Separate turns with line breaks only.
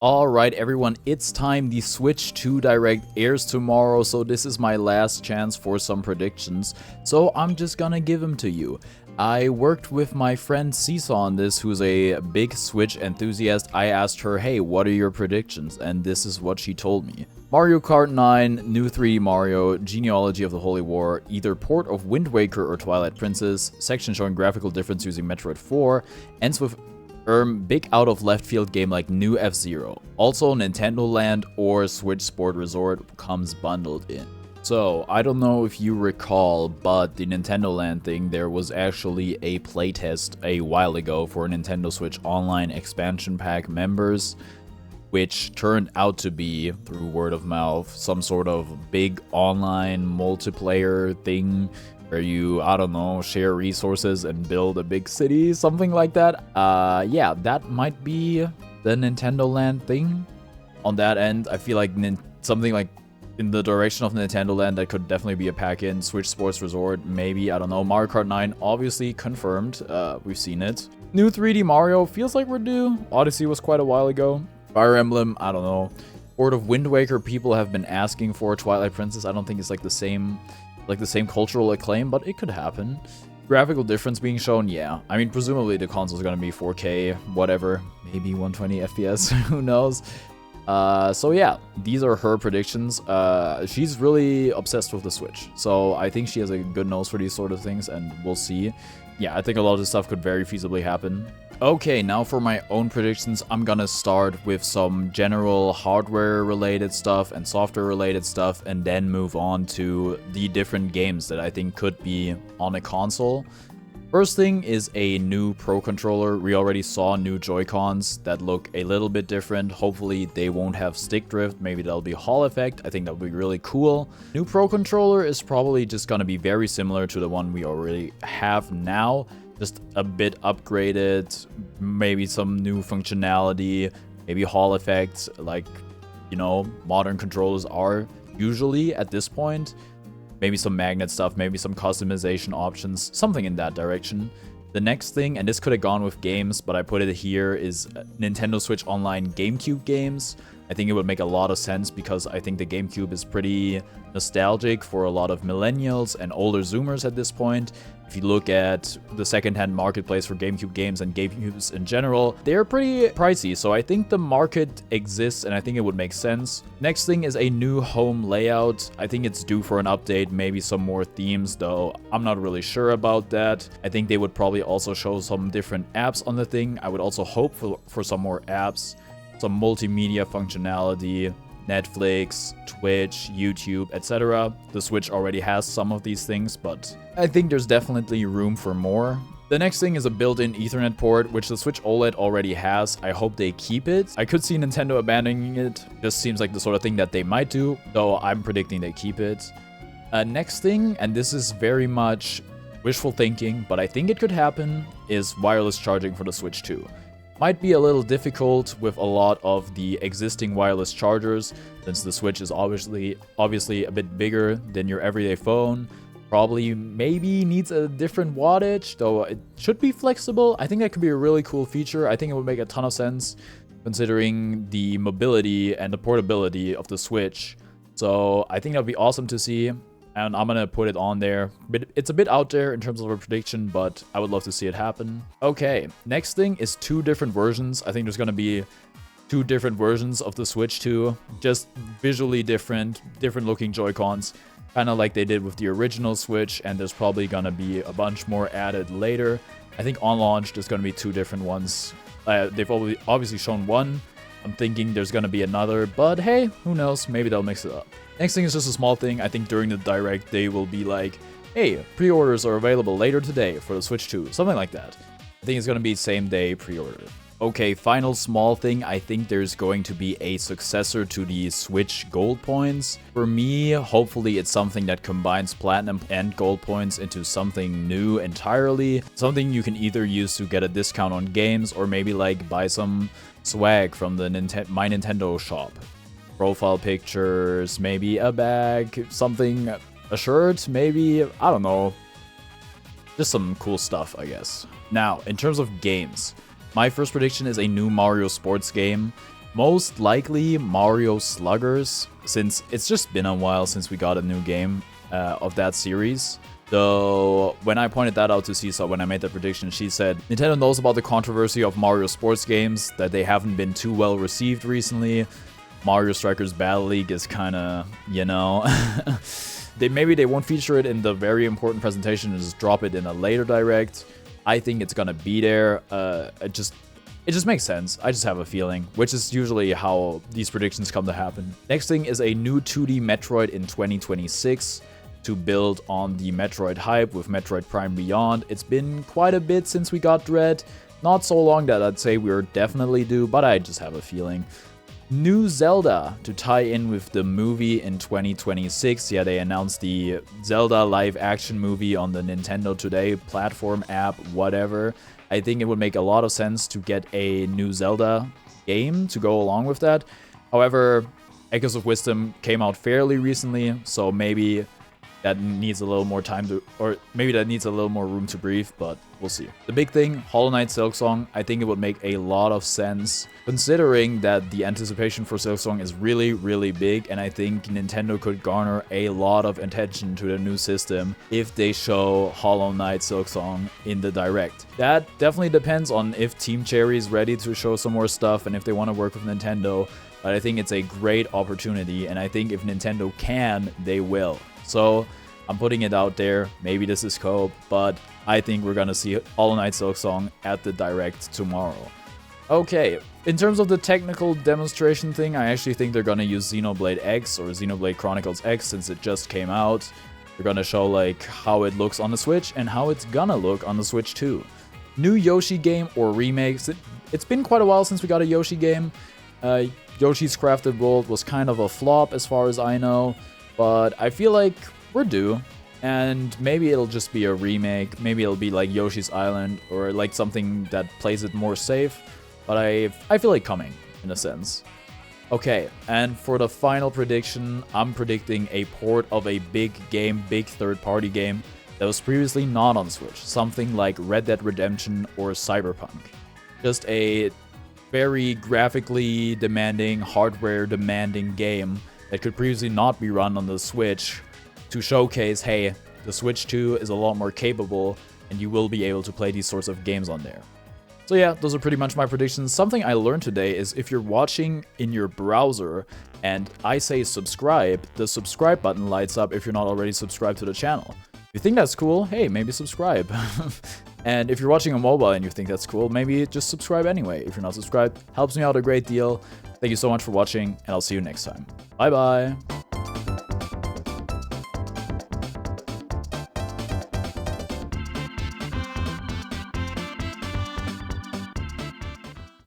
Alright everyone, it's time. The Switch 2 Direct airs tomorrow, so this is my last chance for some predictions. So I'm just gonna give them to you. I worked with my friend Seesaw on this, who's a big Switch enthusiast. I asked her, hey, what are your predictions? And this is what she told me. Mario Kart 9, new 3D Mario, Genealogy of the Holy War, either port of Wind Waker or Twilight Princess, section showing graphical difference using Metroid 4, ends with big out of left field game like New F-Zero. Also Nintendo Land or Switch Sport Resort comes bundled in. So, I don't know if you recall, but the Nintendo Land thing, there was actually a playtest a while ago for Nintendo Switch Online expansion pack members, which turned out to be, through word of mouth, some sort of big online multiplayer thing where you, I don't know, share resources and build a big city, something like that. Yeah, that might be the Nintendo Land thing. On that end, I feel like something like in the direction of Nintendo Land, that could definitely be a pack-in. Switch Sports Resort, maybe, I don't know. Mario Kart 9, obviously confirmed. We've seen it. New 3D Mario, feels like we're due. Odyssey was quite a while ago. Fire Emblem, I don't know. Port of Wind Waker, people have been asking for. Twilight Princess, I don't think it's like the same cultural acclaim, but it could happen. Graphical difference being shown, yeah. I mean, presumably the console's gonna be 4K, whatever. Maybe 120 FPS, who knows? So yeah, these are her predictions. She's really obsessed with the Switch, so I think she has a good nose for these sort of things, and we'll see. Yeah, I think a lot of this stuff could very feasibly happen. Okay, now for my own predictions, I'm gonna start with some general hardware-related stuff and software-related stuff, and then move on to the different games that I think could be on a console. First thing is a new Pro Controller. We already saw new Joy-Cons that look a little bit different. Hopefully they won't have stick drift. Maybe that'll be Hall effect. I think that would be really cool. New Pro Controller is probably just gonna be very similar to the one we already have now. Just a bit upgraded, maybe some new functionality, maybe Hall effects, like, you know, modern controllers are usually at this point. Maybe some magnet stuff, maybe some customization options, something in that direction. The next thing, and this could have gone with games, but I put it here, is Nintendo Switch Online GameCube games. I think it would make a lot of sense because I think the GameCube is pretty nostalgic for a lot of millennials and older Zoomers at this point. If you look at the secondhand marketplace for GameCube games and GameCubes in general, they're pretty pricey, so I think the market exists and I think it would make sense. Next thing is a new home layout. I think it's due for an update, maybe some more themes, though I'm not really sure about that. I think they would probably also show some different apps on the thing. I would also hope for some more apps, some multimedia functionality, Netflix, Twitch, YouTube, etc. The Switch already has some of these things, but I think there's definitely room for more. The next thing is a built-in Ethernet port, which the Switch OLED already has. I hope they keep it. I could see Nintendo abandoning it. Just seems like the sort of thing that they might do, though I'm predicting they keep it. Next thing, and this is very much wishful thinking, but I think it could happen, is wireless charging for the Switch 2. Might be a little difficult with a lot of the existing wireless chargers, since the Switch is obviously a bit bigger than your everyday phone. Probably maybe needs a different wattage, though it should be flexible. I think that could be a really cool feature. I think it would make a ton of sense considering the mobility and the portability of the Switch. So I think that would be awesome to see. And I'm gonna put it on there. But it's a bit out there in terms of a prediction, but I would love to see it happen. Okay, next thing is 2 different versions. I think there's gonna be 2 different versions of the Switch 2. Just visually different looking Joy-Cons. Kind of like they did with the original Switch, and there's probably gonna be a bunch more added later. I think on launch, there's gonna be 2 different ones. They've obviously shown one. I'm thinking there's gonna be another, but hey, who knows? Maybe they'll mix it up. Next thing is just a small thing. I think during the Direct, they will be like, hey, pre-orders are available later today for the Switch 2. Something like that. I think it's going to be same day pre-order. Okay, final small thing. I think there's going to be a successor to the Switch Gold Points. For me, hopefully it's something that combines Platinum and Gold Points into something new entirely. Something you can either use to get a discount on games, or maybe like buy some swag from the My Nintendo shop. Profile pictures, maybe a bag, something, a shirt, maybe, I don't know. Just some cool stuff, I guess. Now, in terms of games, my first prediction is a new Mario sports game. Most likely Mario Sluggers, since it's just been a while since we got a new game of that series. So when I pointed that out to Seesaw, when I made that prediction, she said, Nintendo knows about the controversy of Mario sports games, that they haven't been too well received recently. Mario Strikers Battle League is kind of, you know... Maybe they won't feature it in the very important presentation and just drop it in a later direct. I think it's gonna be there. It just makes sense. I just have a feeling, which is usually how these predictions come to happen. Next thing is a new 2D Metroid in 2026 to build on the Metroid hype with Metroid Prime Beyond. It's been quite a bit since we got Dread. Not so long that I'd say we're definitely due, but I just have a feeling. New Zelda to tie in with the movie in 2026. Yeah, they announced the Zelda live action movie on the Nintendo Today platform app, whatever. I think it would make a lot of sense to get a new Zelda game to go along with that. However, Echoes of Wisdom came out fairly recently, so maybe that needs a little more time to, or maybe that needs a little more room to breathe, but we'll see. The big thing, Hollow Knight Silksong, I think it would make a lot of sense, considering that the anticipation for Silksong is really, really big, and I think Nintendo could garner a lot of attention to the new system if they show Hollow Knight Silksong in the Direct. That definitely depends on if Team Cherry is ready to show some more stuff and if they want to work with Nintendo, but I think it's a great opportunity, and I think if Nintendo can, they will. So I'm putting it out there. Maybe this is Cope, but I think we're gonna see Hollow Knight Silksong at the Direct tomorrow. Okay, in terms of the technical demonstration thing, I actually think they're gonna use Xenoblade X or Xenoblade Chronicles X since it just came out. They're gonna show like how it looks on the Switch and how it's gonna look on the Switch too. New Yoshi game or remakes. It's been quite a while since we got a Yoshi game. Yoshi's Crafted World was kind of a flop as far as I know. But I feel like we're due, and maybe it'll just be a remake, maybe it'll be like Yoshi's Island, or like something that plays it more safe, but I feel like coming, in a sense. Okay, and for the final prediction, I'm predicting a port of a big game, big third-party game, that was previously not on Switch, something like Red Dead Redemption or Cyberpunk. Just a very graphically demanding, hardware demanding game that could previously not be run on the Switch to showcase, hey, the Switch 2 is a lot more capable and you will be able to play these sorts of games on there. So yeah, those are pretty much my predictions. Something I learned today is if you're watching in your browser and I say subscribe, the subscribe button lights up if you're not already subscribed to the channel. If you think that's cool, hey, maybe subscribe. And if you're watching on mobile and you think that's cool, maybe just subscribe anyway. If you're not subscribed, helps me out a great deal. Thank you so much for watching, and I'll see you next time. Bye bye!